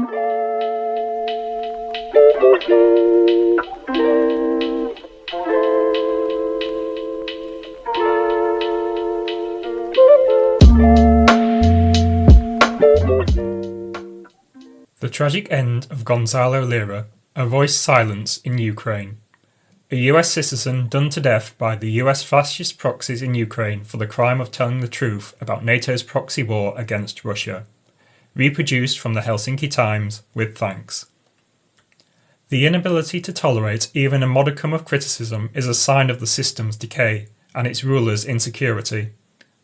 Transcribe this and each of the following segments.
The tragic end of Gonzalo Lira, a voice silenced in Ukraine. A US citizen done to death by the US fascist proxies in Ukraine for the crime of telling the truth about NATO's proxy war against Russia. Reproduced from the Helsinki Times with thanks. The inability to tolerate even a modicum of criticism is a sign of the system's decay and its rulers' insecurity.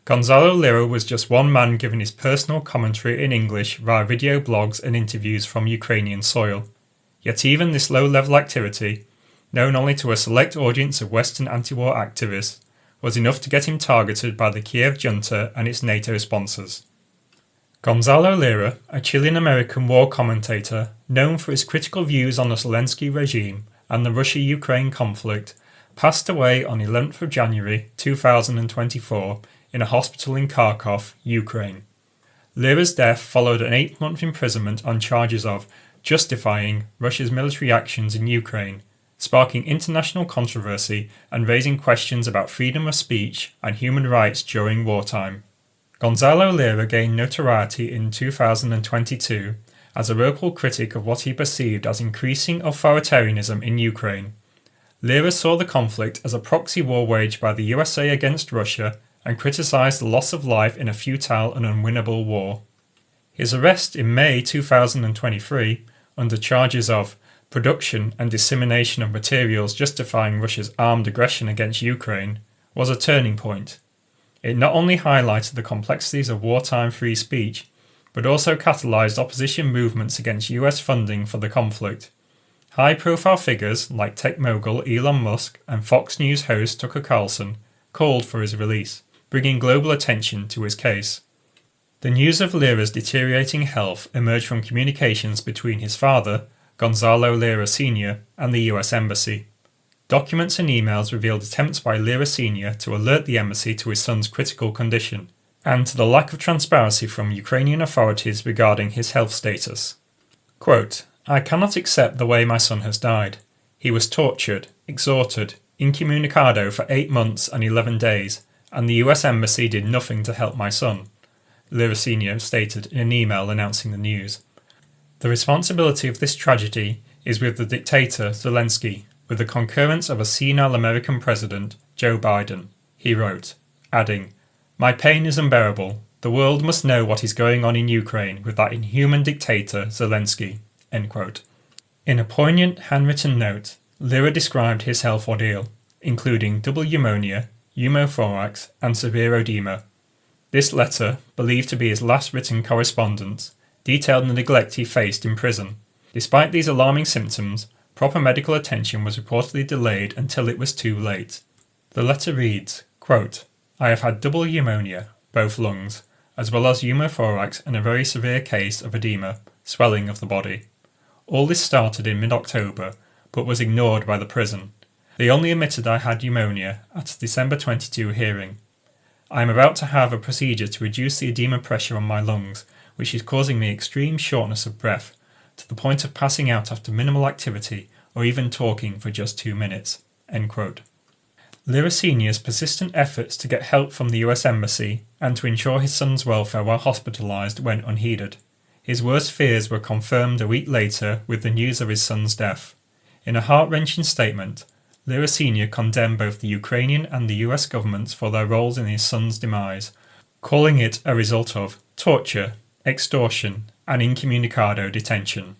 Gonzalo Lira was just one man giving his personal commentary in English via video blogs and interviews from Ukrainian soil. Yet even this low-level activity, known only to a select audience of Western anti-war activists, was enough to get him targeted by the Kiev junta and its NATO sponsors. Gonzalo Lira, a Chilean-American war commentator known for his critical views on the Zelensky regime and the Russia-Ukraine conflict, passed away on 11th of January 2024 in a hospital in Kharkov, Ukraine. Lira's death followed an 8-month imprisonment on charges of justifying Russia's military actions in Ukraine, sparking international controversy and raising questions about freedom of speech and human rights during wartime. Gonzalo Lira gained notoriety in 2022 as a vocal critic of what he perceived as increasing authoritarianism in Ukraine. Lira saw the conflict as a proxy war waged by the USA against Russia and criticised the loss of life in a futile and unwinnable war. His arrest in May 2023, under charges of production and dissemination of materials justifying Russia's armed aggression against Ukraine, was a turning point. It not only highlighted the complexities of wartime free speech, but also catalysed opposition movements against US funding for the conflict. High-profile figures like tech mogul Elon Musk and Fox News host Tucker Carlson called for his release, bringing global attention to his case. The news of Lira's deteriorating health emerged from communications between his father, Gonzalo Lira Sr., and the US Embassy. Documents and emails revealed attempts by Lira Sr. to alert the embassy to his son's critical condition, and to the lack of transparency from Ukrainian authorities regarding his health status. Quote, "I cannot accept the way my son has died. He was tortured, extorted, incommunicado for 8 months and 11 days, and the US Embassy did nothing to help my son," Lira Sr. stated in an email announcing the news. "The responsibility of this tragedy is with the dictator Zelensky, with the concurrence of a senile American president, Joe Biden," he wrote, adding, "My pain is unbearable. The world must know what is going on in Ukraine with that inhuman dictator Zelensky." End quote. In a poignant handwritten note, Lira described his health ordeal, including double pneumonia, pneumothorax, and severe edema. This letter, believed to be his last written correspondence, detailed the neglect he faced in prison. Despite these alarming symptoms, proper medical attention was reportedly delayed until it was too late. The letter reads, quote, "I have had double pneumonia, both lungs, as well as pneumothorax and a very severe case of edema, swelling of the body. All this started in mid-October, but was ignored by the prison. They only admitted I had pneumonia at a December 22 hearing. I am about to have a procedure to reduce the edema pressure on my lungs, which is causing me extreme shortness of breath, to the point of passing out after minimal activity or even talking for just 2 minutes." End quote. Lira Sr.'s persistent efforts to get help from the US Embassy and to ensure his son's welfare while hospitalised went unheeded. His worst fears were confirmed a week later with the news of his son's death. In a heart-wrenching statement, Lira Sr. condemned both the Ukrainian and the US governments for their roles in his son's demise, calling it a result of torture, extortion, and incommunicado detention.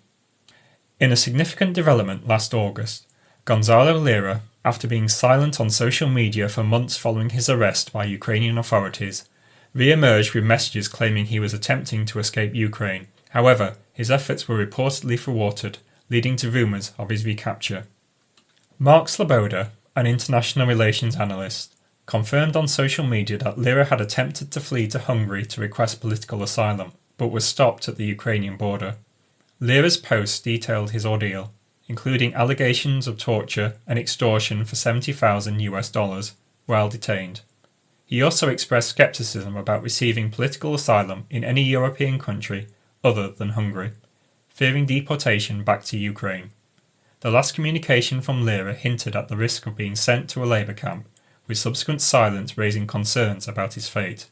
In a significant development last August, Gonzalo Lira, after being silent on social media for months following his arrest by Ukrainian authorities, re-emerged with messages claiming he was attempting to escape Ukraine. However, his efforts were reportedly thwarted, leading to rumours of his recapture. Mark Sloboda, an international relations analyst, confirmed on social media that Lira had attempted to flee to Hungary to request political asylum, but was stopped at the Ukrainian border. Lira's posts detailed his ordeal, including allegations of torture and extortion for $70,000 while detained. He also expressed skepticism about receiving political asylum in any European country other than Hungary. fearing deportation back to Ukraine. The last communication from Lira hinted at the risk of being sent to a labour camp, with subsequent silence raising concerns about his fate.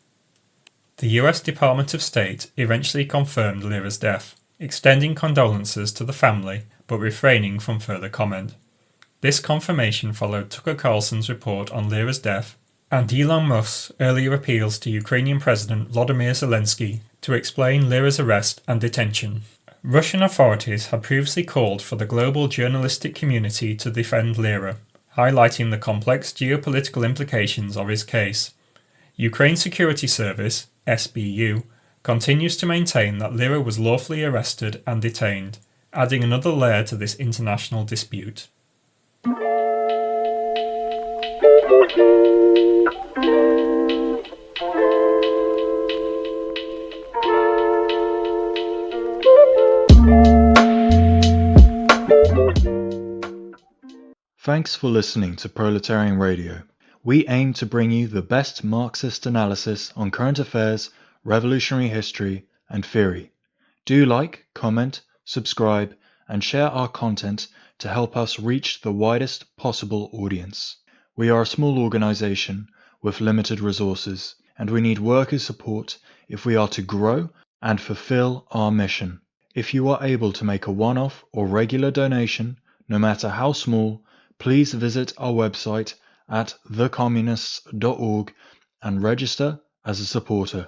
The US Department of State eventually confirmed Lira's death, extending condolences to the family but refraining from further comment. This confirmation followed Tucker Carlson's report on Lira's death and Elon Musk's earlier appeals to Ukrainian President Volodymyr Zelensky to explain Lira's arrest and detention. Russian authorities had previously called for the global journalistic community to defend Lira, highlighting the complex geopolitical implications of his case. Ukraine Security Service, SBU, continues to maintain that Lira was lawfully arrested and detained, adding another layer to this international dispute. Thanks for listening to Proletarian Radio. We aim to bring you the best Marxist analysis on current affairs, revolutionary history, and theory. Do like, comment, subscribe, and share our content to help us reach the widest possible audience. We are a small organization with limited resources, and we need worker support if we are to grow and fulfill our mission. If you are able to make a one-off or regular donation, no matter how small, please visit our website at thecommunists.org and register as a supporter.